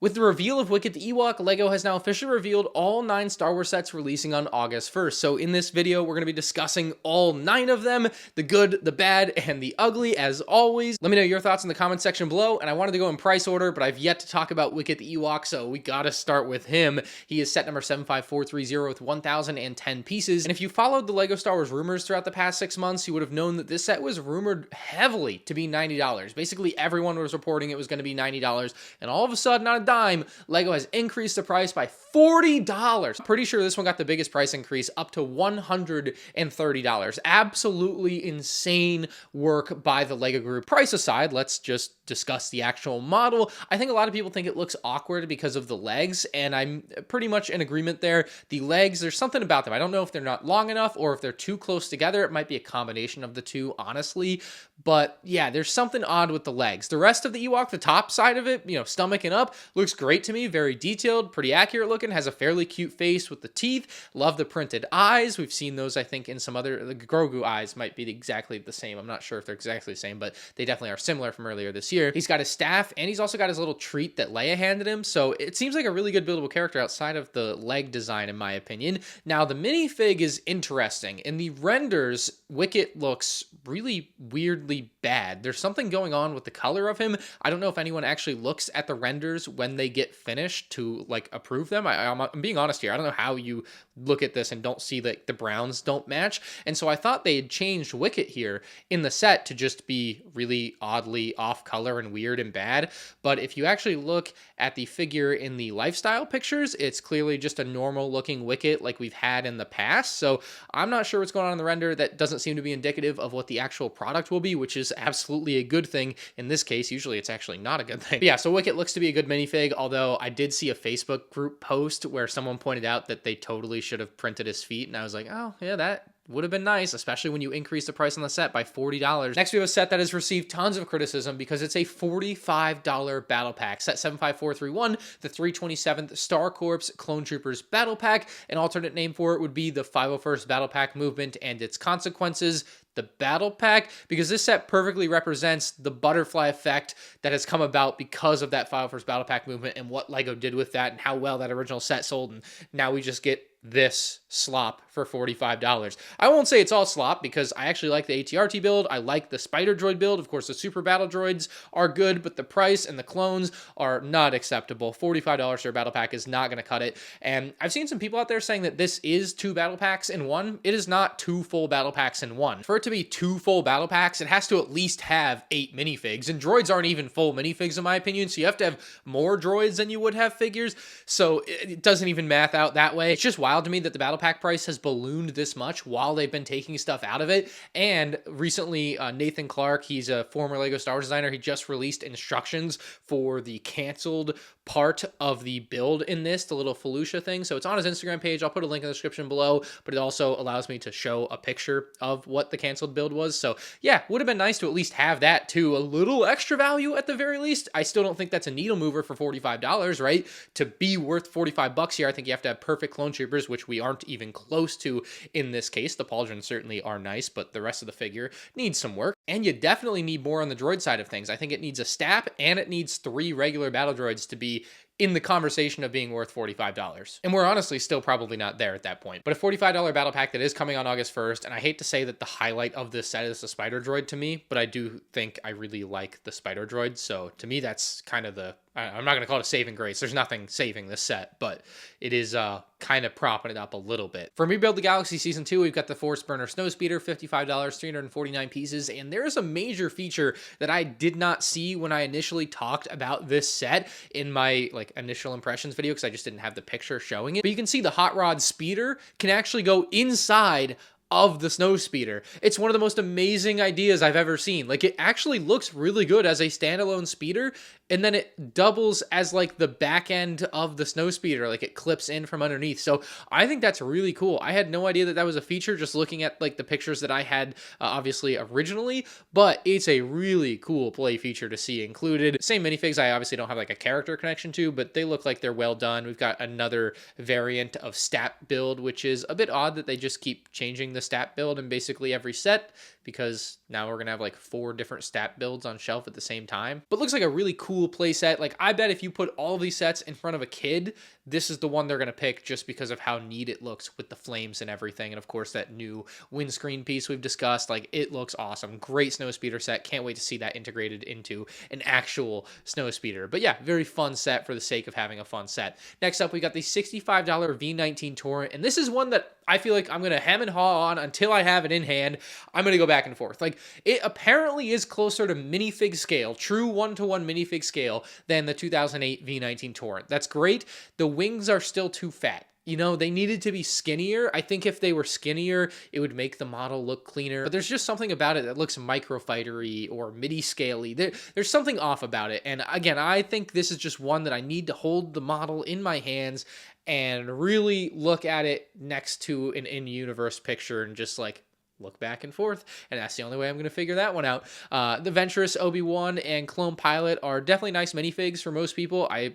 With the reveal of Wicket the Ewok, LEGO has now officially revealed all 9 Star Wars sets releasing on August 1st. So in this video, we're going to be discussing all 9 of them, the good, the bad, and the ugly, as always. Let me know your thoughts in the comment section below, and I wanted to go in price order, but I've yet to talk about Wicket the Ewok, so we gotta start with him. He is set number 75430 with 1,010 pieces, and if you followed the LEGO Star Wars rumors throughout the past 6 months, you would have known that this set was rumored heavily to be $90. Basically, everyone was reporting it was going to be $90, and all of a sudden, on a dime, LEGO has increased the price by $40. Pretty sure this one got the biggest price increase, up to $130. Absolutely insane work by the LEGO group. Price aside, let's just discuss the actual model. I think a lot of people think it looks awkward because of the legs, and I'm pretty much in agreement there. The legs, there's something about them. I don't know if they're not long enough or if they're too close together. It might be a combination of the two, honestly. But yeah, there's something odd with the legs. The rest of the Ewok, the top side of it, stomach and up, looks great to me. Very detailed, pretty accurate looking, has a fairly cute face with the teeth. Love the printed eyes. We've seen those, I think, in some other, the Grogu eyes might be exactly the same. I'm not sure if they're exactly the same, but they definitely are similar from earlier this year. He's got his staff, and he's also got his little treat that Leia handed him. So it seems like a really good buildable character outside of the leg design, in my opinion. Now, the minifig is interesting. In the renders, Wicket looks really weirdly bad. There's something going on with the color of him. I don't know if anyone actually looks at the renders when they get finished to like approve them. I'm being honest here. I don't know how you look at this and don't see that the browns don't match. And so I thought they had changed Wicket here in the set to just be really oddly off color and weird and bad. But if you actually look at the figure in the lifestyle pictures, it's clearly just a normal looking Wicket like we've had in the past. So I'm not sure what's going on in the render. That doesn't seem to be indicative of what the actual product will be, which is absolutely a good thing in this case. Usually it's actually not a good thing. But yeah, so Wicket looks to be a good minifig, although I did see a Facebook group post where someone pointed out that they totally should have printed his feet, and I was like, oh yeah, that would have been nice, especially when you increase the price on the set by $40. Next, we have a set that has received tons of criticism because it's a $45 battle pack. Set 75431, the 327th Star Corps Clone Troopers Battle Pack. An alternate name for it would be the 501st Battle Pack Movement and its Consequences. The battle pack, because this set perfectly represents the butterfly effect that has come about because of that 501st Battle Pack movement and what LEGO did with that and how well that original set sold. And now we just get this slop for $45. I won't say it's all slop because I actually like the ATRT build. I like the Spider Droid build. Of course, the Super Battle Droids are good, but the price and the clones are not acceptable. $45 for a battle pack is not going to cut it. And I've seen some people out there saying that this is 2 battle packs in one. It is not 2 full battle packs in one. For it to be 2 full battle packs, it has to at least have 8 minifigs, and droids aren't even full minifigs in my opinion, so you have to have more droids than you would have figures, so it doesn't even math out that way. It's just wild to me that the battle pack price has ballooned this much while they've been taking stuff out of it. And recently, Nathan Clark, he's a former LEGO Star Wars designer, he just released instructions for the canceled part of the build in this, the little Felucia thing. So it's on his Instagram page. I'll put a link in the description below, but it also allows me to show a picture of what the canceled build was. So yeah, would have been nice to at least have that too. A little extra value at the very least. I still don't think that's a needle mover for $45, right? To be worth $45 here, I think you have to have perfect clone troopers, which we aren't even close to in this case. The pauldrons certainly are nice, but the rest of the figure needs some work. And you definitely need more on the droid side of things. I think it needs a STAP and it needs 3 regular battle droids to be in the conversation of being worth $45. And we're honestly still probably not there at that point. But a $45 battle pack that is coming on August 1st, and I hate to say that the highlight of this set is the Spider Droid to me, but I do think I really like the Spider Droid, so to me that's kind of the, I'm not going to call it a saving grace. There's nothing saving this set, but it is kind of propping it up a little bit. For Rebuild the Galaxy Season 2, we've got the Force Burner Snowspeeder, $55, 349 pieces, and there's a major feature that I did not see when I initially talked about this set in my initial impressions video because I just didn't have the picture showing it. But you can see the Hot Rod Speeder can actually go inside of the snow speeder. It's one of the most amazing ideas I've ever seen. Like, it actually looks really good as a standalone speeder, and then it doubles as like the back end of the snow speeder, like it clips in from underneath. So I think that's really cool. I had no idea that that was a feature just looking at like the pictures that I had obviously originally, but it's a really cool play feature to see included. Same minifigs I obviously don't have like a character connection to, but they look like they're well done. We've got another variant of stat build, which is a bit odd that they just keep changing the the stat build in basically every set, because now we're gonna have like 4 different stat builds on shelf at the same time. But looks like a really cool play set. Like, I bet if you put all of these sets in front of a kid, this is the one they're gonna pick just because of how neat it looks with the flames and everything. And of course, that new windscreen piece we've discussed, like, it looks awesome. Great snow speeder set. Can't wait to see that integrated into an actual snow speeder. But yeah, very fun set for the sake of having a fun set. Next up, we got the $65 V19 Torrent, and this is one that I feel like I'm going to hem and haw on until I have it in hand. I'm going to go back and forth. Like, it apparently is closer to minifig scale, true one-to-one minifig scale, than the 2008 V19 Torrent. That's great. The wings are still too fat. You know, they needed to be skinnier. I think if they were skinnier, it would make the model look cleaner. But there's just something about it that looks microfighter-y or midi-scale-y. There's something off about it. And again, I think this is just one that I need to hold the model in my hands and really look at it next to an in-universe picture and just like look back and forth, and that's the only way I'm going to figure that one out. The Venturous Obi-Wan and Clone Pilot are definitely nice minifigs for most people. I,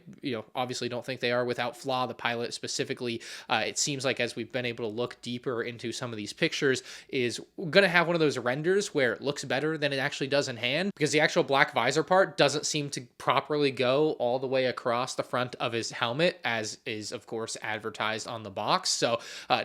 obviously don't think they are without flaw. The Pilot specifically, it seems like as we've been able to look deeper into some of these pictures, is going to have one of those renders where it looks better than it actually does in hand, because the actual black visor part doesn't seem to properly go all the way across the front of his helmet, as is, of course, advertised on the box. So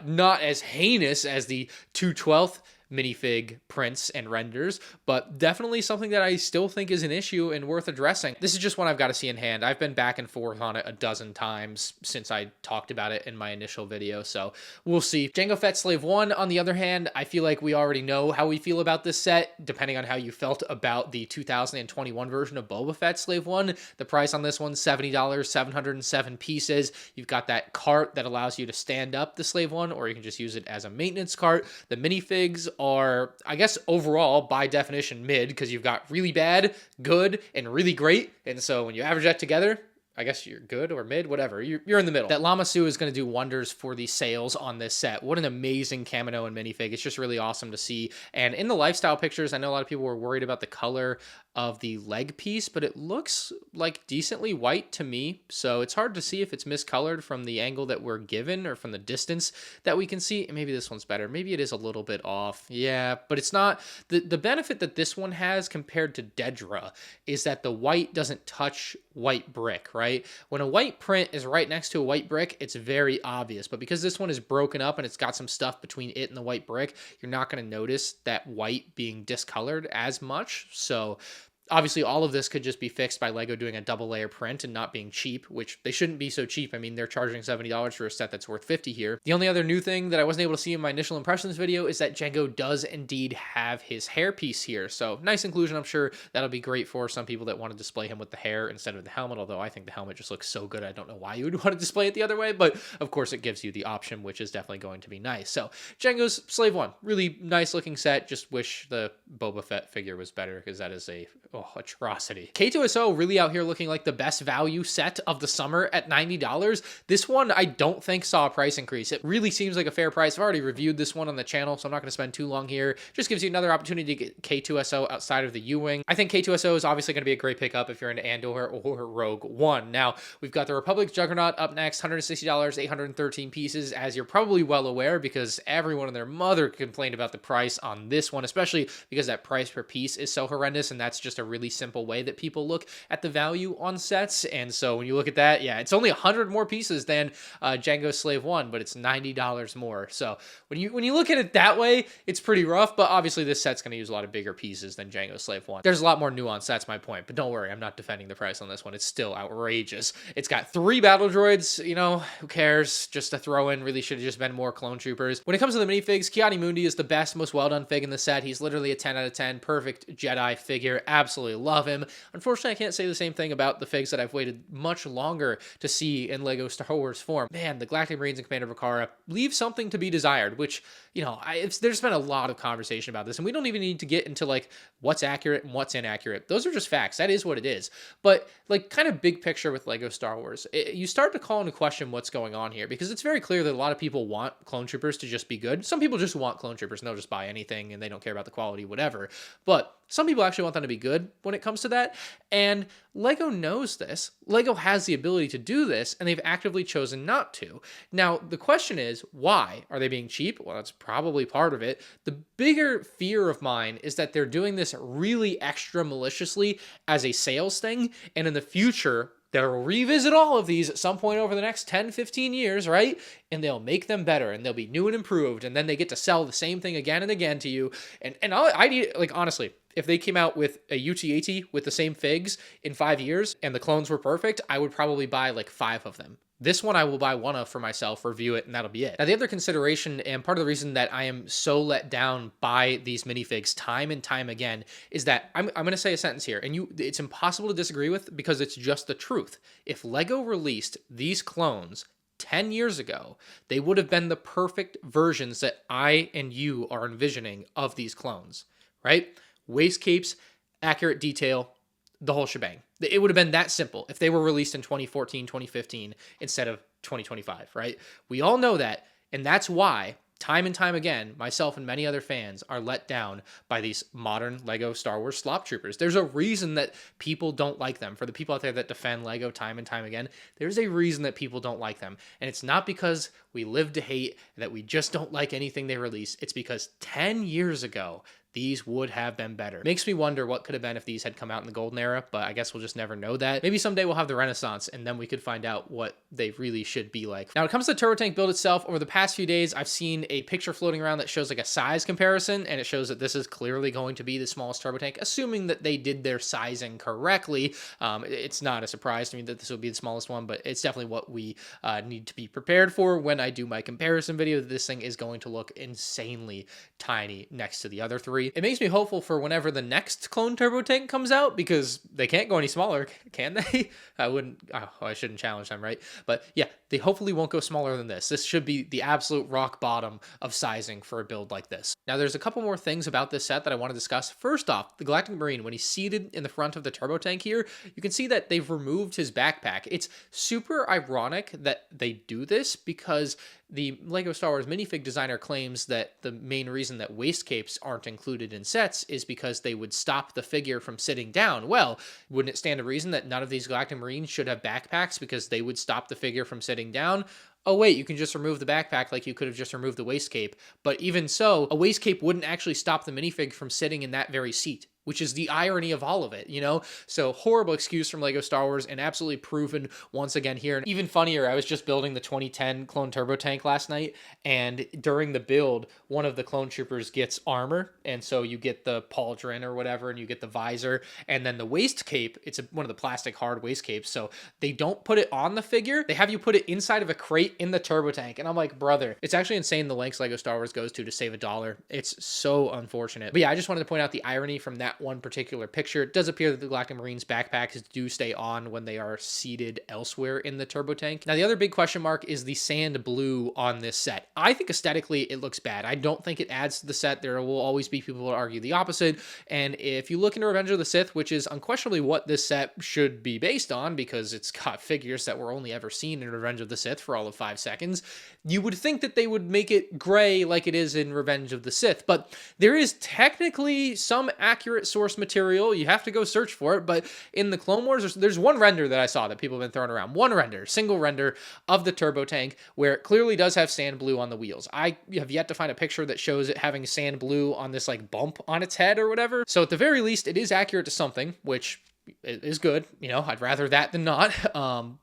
not as heinous as the 2/12 minifig prints and renders, but definitely something that I still think is an issue and worth addressing. This is just one I've got to see in hand. I've been back and forth on it a dozen times since I talked about it in my initial video, so we'll see. Jango Fett Slave 1, on the other hand, I feel like we already know how we feel about this set, depending on how you felt about the 2021 version of Boba Fett Slave 1. The price on this one, $70, 707 pieces. You've got that cart that allows you to stand up the Slave 1, or you can just use it as a maintenance cart. The minifigs are, I guess, overall, by definition, mid, because you've got really bad, good, and really great. And so when you average that together, I guess you're good or mid, whatever. You're in the middle. That Lama Su is going to do wonders for the sales on this set. What an amazing Kamino and minifig. It's just really awesome to see. And in the lifestyle pictures, I know a lot of people were worried about the color of the leg piece, but it looks like decently white to me. So it's hard to see if it's miscolored from the angle that we're given or from the distance that we can see. Maybe this one's better. Maybe it is a little bit off. Yeah, but it's not. The benefit that this one has compared to Dedra is that the white doesn't touch white brick, right? When a white print is right next to a white brick, it's very obvious. But because this one is broken up and it's got some stuff between it and the white brick, you're not going to notice that white being discolored as much. So obviously, all of this could just be fixed by LEGO doing a double layer print and not being cheap, which they shouldn't be so cheap. I mean, they're charging $70 for a set that's worth $50 here. The only other new thing that I wasn't able to see in my initial impressions video is that Jango does indeed have his hairpiece here. So nice inclusion. I'm sure that'll be great for some people that want to display him with the hair instead of the helmet, although I think the helmet just looks so good. I don't know why you would want to display it the other way, but of course it gives you the option, which is definitely going to be nice. So Jango's Slave 1, really nice looking set. Just wish the Boba Fett figure was better, because that is a atrocity. K2SO really out here looking like the best value set of the summer at $90. This one I don't think saw a price increase. It really seems like a fair price. I've already reviewed this one on the channel, so I'm not going to spend too long here. Just gives you another opportunity to get K2SO outside of the U-Wing. I think K2SO is obviously going to be a great pickup if you're into Andor or Rogue One. Now, we've got the Republic Juggernaut up next, $160, 813 pieces, as you're probably well aware, because everyone and their mother complained about the price on this one, especially because that price per piece is so horrendous, and that's just a really simple way that people look at the value on sets. And so when you look at that, yeah, it's only 100 more pieces than Jango Slave 1, but it's $90 more. So when you look at it that way, it's pretty rough, but obviously this set's going to use a lot of bigger pieces than Jango Slave 1. There's a lot more nuance, that's my point, but don't worry, I'm not defending the price on this one. It's still outrageous. It's got 3 battle droids, who cares? Just to throw in, really should have just been more clone troopers. When it comes to the minifigs, Ki-Adi-Mundi is the best, most well-done fig in the set. He's literally a 10 out of 10, perfect Jedi figure. Absolutely love him. Unfortunately, I can't say the same thing about the figs that I've waited much longer to see in LEGO Star Wars form. Man, the Galactic Marines and Commander Vakara leave something to be desired, which, there's been a lot of conversation about this, and we don't even need to get into, what's accurate and what's inaccurate. Those are just facts. That is what it is. But, kind of big picture with LEGO Star Wars, you start to call into question what's going on here, because it's very clear that a lot of people want clone troopers to just be good. Some people just want clone troopers, and they'll just buy anything, and they don't care about the quality, whatever. But Some people actually want them to be good when it comes to that. And Lego knows this. Lego has the ability to do this, and they've actively chosen not to. Now, the question is, why? Are they being cheap? Well, that's probably part of it. The bigger fear of mine is that they're doing this really extra maliciously as a sales thing, and in the future, they'll revisit all of these at some point over the next 10, 15 years, right? And they'll make them better, and they'll be new and improved, and then they get to sell the same thing again and again to you. And I need, like, honestly, if they came out with a UT-AT with the same figs in 5 years and the clones were perfect, I would probably buy like 5 of them. This one I will buy one of for myself, review it, and that'll be it. Now, the other consideration, and part of the reason that I am so let down by these minifigs time and time again, is that I'm going to say a sentence here, and it's impossible to disagree with because it's just the truth. If Lego released these clones 10 years ago, they would have been the perfect versions that I and you are envisioning of these clones, right? Waist capes, accurate detail, the whole shebang. It would have been that simple if they were released in 2014, 2015 instead of 2025, right? We all know that, and that's why time and time again, myself and many other fans are let down by these modern Lego Star Wars slop troopers. There's a reason that people don't like them. For the people out there that defend Lego time and time again, there's a reason that people don't like them. And it's not because we live to hate, that we just don't like anything they release. It's because 10 years ago, these would have been better. Makes me wonder what could have been if these had come out in the golden era, but I guess we'll just never know that. Maybe someday we'll have the Renaissance, and then we could find out what they really should be like. Now, when it comes to the turbo tank build itself, over the past few days, I've seen a picture floating around that shows like a size comparison, and it shows that this is clearly going to be the smallest turbo tank, assuming that they did their sizing correctly. It's not a surprise to me that this will be the smallest one, but it's definitely what we need to be prepared for when I do my comparison video. This thing is going to look insanely tiny next to the other three. It makes me hopeful for whenever the next clone turbo tank comes out, because they can't go any smaller, can they? I shouldn't challenge them, right? But yeah, they hopefully won't go smaller than this. This should be the absolute rock bottom of sizing for a build like this. Now, there's a couple more things about this set that I want to discuss. First off, the Galactic Marine, when he's seated in the front of the turbo tank here, you can see that they've removed his backpack. It's super ironic that they do this because the Lego Star Wars minifig designer claims that the main reason that waist capes aren't included in sets is because they would stop the figure from sitting down. Well, wouldn't it stand to reason that none of these Galactic Marines should have backpacks because they would stop the figure from sitting down? Oh wait, you can just remove the backpack like you could have just removed the waist cape. But even so, a waist cape wouldn't actually stop the minifig from sitting in that very seat, which is the irony of all of it, you know? So horrible excuse from Lego Star Wars, and absolutely proven once again here. And even funnier, I was just building the 2010 clone turbo tank last night, and during the build, one of the clone troopers gets armor, and so you get the pauldron or whatever, and you get the visor, and then the waist cape, it's one of the plastic hard waist capes, so they don't put it on the figure, they have you put it inside of a crate in the turbo tank. And I'm like, brother, it's actually insane the lengths Lego Star Wars goes to save $1. It's so unfortunate. But yeah, I just wanted to point out the irony from that one particular picture. It does appear that the Galactic Marines backpacks do stay on when they are seated elsewhere in the turbo tank. Now, the other big question mark is the sand blue on this set. I think aesthetically it looks bad. I don't think it adds to the set. There will always be people who argue the opposite. And if you look into Revenge of the Sith, which is unquestionably what this set should be based on, because it's got figures that were only ever seen in Revenge of the Sith for all of 5 seconds, you would think that they would make it gray like it is in Revenge of the Sith. But there is technically some accurate source material. You have to go search for it. But in the Clone Wars, there's one render that I saw that people have been throwing around. One render, single render of the turbo tank where it clearly does have sand blue on the wheels. I have yet to find a picture that shows it having sand blue on this like bump on its head or whatever. So at the very least, it is accurate to something, which is good. You know, I'd rather that than not.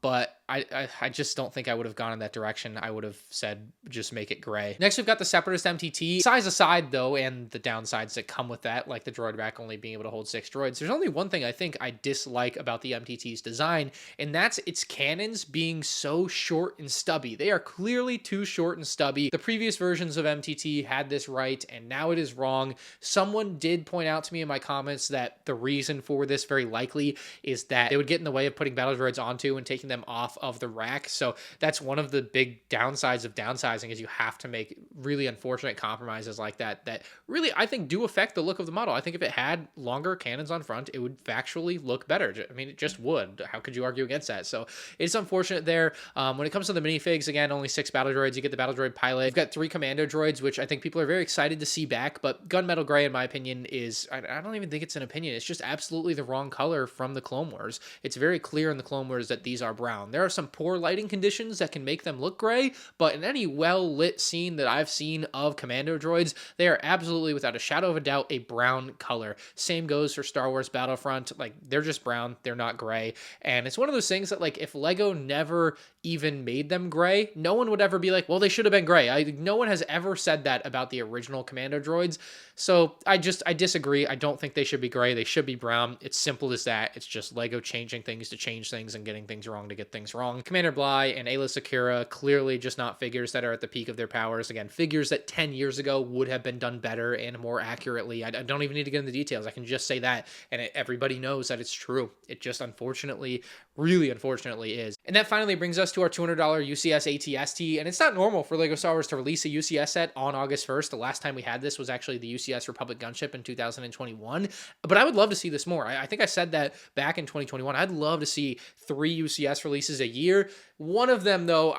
But I just don't think I would have gone in that direction. I would have said, just make it gray. Next, we've got the Separatist MTT. Size aside, though, and the downsides that come with that, like the droid rack only being able to hold 6 droids, there's only one thing I think I dislike about the MTT's design, and that's its cannons being so short and stubby. They are clearly too short and stubby. The previous versions of MTT had this right, and now it is wrong. Someone did point out to me in my comments that the reason for this very likely is that they would get in the way of putting battle droids onto and taking them off off of the rack. So that's one of the big downsides of downsizing, is you have to make really unfortunate compromises like that really, I think, do affect the look of the model. I think if it had longer cannons on front, it would factually look better. I mean, it just would. How could you argue against that? So it's unfortunate there. When it comes to the minifigs, again, only 6 battle droids. You get the battle droid pilot. You've got 3 commando droids, which I think people are very excited to see back, but gunmetal gray, in my opinion, is, I don't even think it's an opinion. It's just absolutely the wrong color from the Clone Wars. It's very clear in the Clone Wars that these are brown. There are some poor lighting conditions that can make them look gray, but in any well-lit scene that I've seen of commando droids, they are absolutely, without a shadow of a doubt, a brown color. Same goes for Star Wars Battlefront. Like, they're just brown. They're not gray. And it's one of those things that, like, if Lego never even made them gray, no one would ever be like, well, they should have been gray. No one has ever said that about the original commando droids. So I disagree. I don't think they should be gray. They should be brown. It's simple as that. It's just Lego changing things to change things and getting things wrong to get things wrong. Commander Bly and Ayla Secura, clearly just not figures that are at the peak of their powers. Again, figures that 10 years ago would have been done better and more accurately. I don't even need to get into the details. I can just say that, and everybody knows that it's true. It just unfortunately, really unfortunately is. And that finally brings us to our $200 UCS ATST, and it's not normal for LEGO Star Wars to release a UCS set on August 1st. The last time we had this was actually the UCS Republic Gunship in 2021, but I would love to see this more. I think I said that back in 2021. I'd love to see 3 UCS releases a year. One of them, though,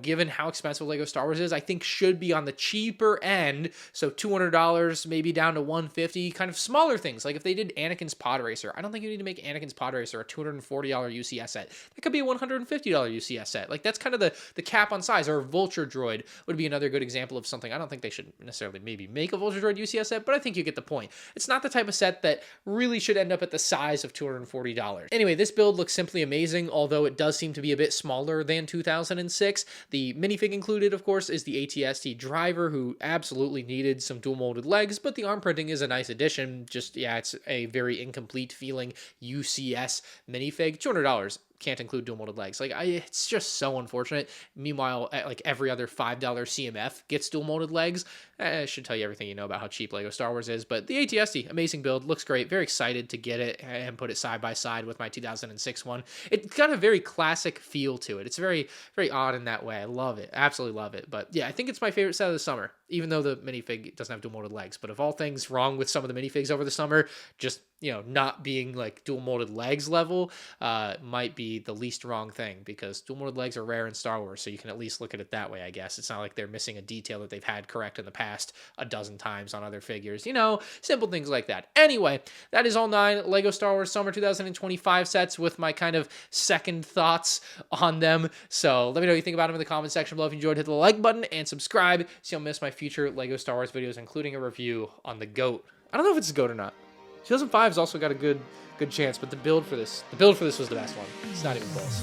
given how expensive LEGO Star Wars is, I think should be on the cheaper end. So $200, maybe down to $150, kind of smaller things. Like if they did Anakin's Pod Racer, I don't think you need to make Anakin's Pod Racer a $240 UCS set. That could be a $150 UCS set. Like that's kind of the cap on size. Or a Vulture Droid would be another good example of something. I don't think they should necessarily maybe make a Vulture Droid UCS set, but I think you get the point. It's not the type of set that really should end up at the size of $240. Anyway, this build looks simply amazing, although it does seem to be a bit smaller than 2006. The minifig included, of course, is the ATST driver, who absolutely needed some dual molded legs, but the arm printing is a nice addition. Just, yeah, it's a very incomplete feeling UCS minifig. $200. Can't include dual molded legs. Like, it's just so unfortunate. Meanwhile, like every other $5 CMF gets dual molded legs. It should tell you everything you know about how cheap LEGO Star Wars is. But the ATST, amazing build, looks great. Very excited to get it and put it side by side with my 2006 one. It's got a very classic feel to it. It's very, very odd in that way. I love it. Absolutely love it. But yeah, I think it's my favorite set of the summer, even though the minifig doesn't have dual molded legs. But of all things wrong with some of the minifigs over the summer, just, not being like dual molded legs level might be the least wrong thing, because dual molded legs are rare in Star Wars, so you can at least look at it that way, I guess. It's not like they're missing a detail that they've had correct in the past a dozen times on other figures, simple things like that. Anyway, that is all 9 LEGO Star Wars Summer 2025 sets with my kind of second thoughts on them. So let me know what you think about them in the comment section below. If you enjoyed, hit the like button and subscribe so you don't miss my future LEGO Star Wars videos, including a review on the GOAT. I don't know if it's a GOAT or not. 2005's also got a good chance, but the build for this was the best one. It's not even close.